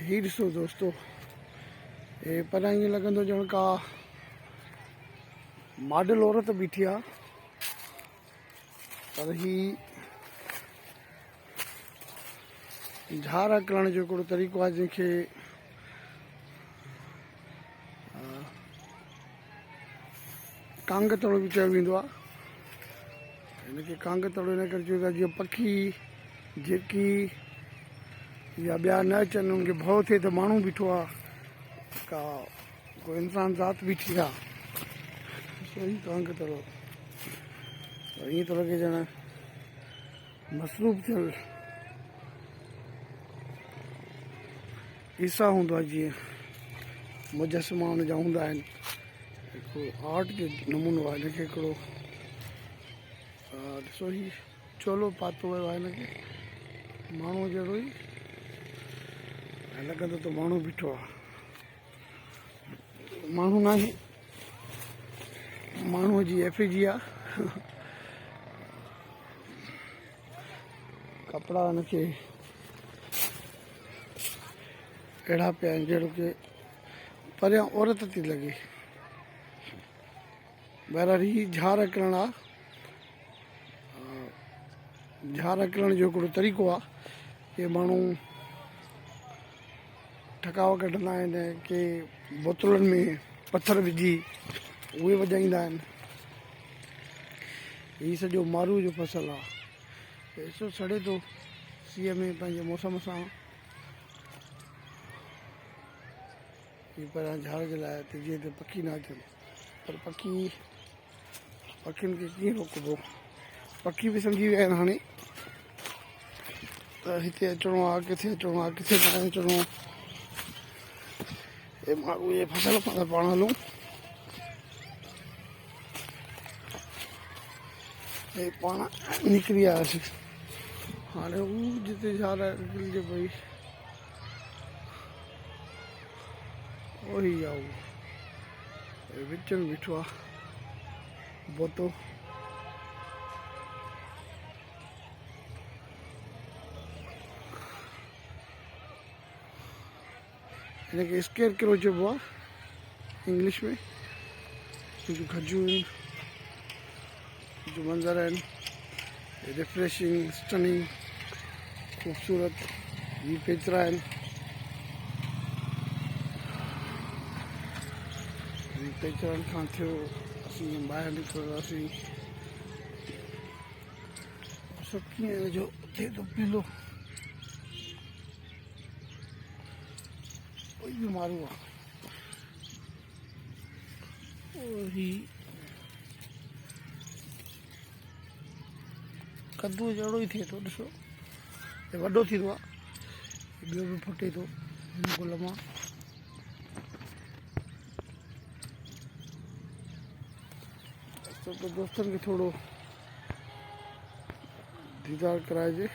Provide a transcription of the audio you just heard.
ही ॾिसो दोस्तों, ये पर ईअं लॻंदो ॼण का मॉडल औरत बीठी आहे, पर ही झार करण जो हिकिड़ो तरीक़ो आहे जंहिंखे कांग तड़ो बि चयो वेंदो आहे। हिनखे कांग तड़ो हिन करे चयो था जीअं पखी जेकी या ॿिया न अचनि उनखे भउ थिए त माण्हू बीठो आहे, का कोई इंसान ज़ात बीठी आहे, सही कांग तड़ो ईअं थो लॻे ॼण मसरूफ़ थियल ईसा हूंदो आहे, जीअं मुजस्मा हुनजा हूंदा आहिनि। हिकिड़ो आर्ट जो नमूनो आहे। हिनखे हिकिड़ो ॾिसो ही चोलो पातो वियो आहे हिनखे माण्हूअ जहिड़ो ई, ऐं लॻंदो त माण्हू बीठो आहे। माण्हू न आहे, माण्हूअ जी एफिजी आहे। कपिड़ा हिनखे अहिड़ा पिया आहिनि जहिड़ो की परियां औरत थी लॻे। बहरहाल ही झार करण आहे, झार करण जो हिकिड़ो तरीक़ो आहे कि माण्हू ठकाव कढंदा आहिनि, के बोतलुनि में पथर विझी उहे वॼाईंदा आहिनि। हीउ सॼो मारू जो फसल आहे, ॾिसो सड़े थो सीअ में पंहिंजे मौसम सां। हीउ पहिरियां झाड़ जे लाइ त जीअं त पखी न अचनि, पर पखियुनि खे कीअं रोकबो, पखी बि सम्झी विया आहिनि हाणे त हिते अचिणो आहे, किथे अचिणो आहे, किथे न अचिणो। हे माण्हू इहे फसल पाण हलूं, हे पाण निकिरी आयासीं। हाणे हू जिते झार निकिरिजे पई उहो ई आहे, उहो विच में बीठो आहे बोतो। हिनखे स्केर किरो चइबो आहे इंग्लिश में। जो खजूर जो मंज़र आहिनि रिफ्रेशिंग, स्टनिंग, ख़ूबसूरत। ही पेचरा आहिनि, पेचरनि खां थियो असीं ॿाहिरि निकिरंदासीं। सभु कीअं जो थिए थो पीलो, कोई बि मारू आहे। और ही कद्दू जहिड़ो ई थिए थो, ॾिसो हे वॾो थींदो आहे, ॿियो बि फुटे थो हिन गुल मां। तो दोस्तनि खे थोरो दीदार कराइजे।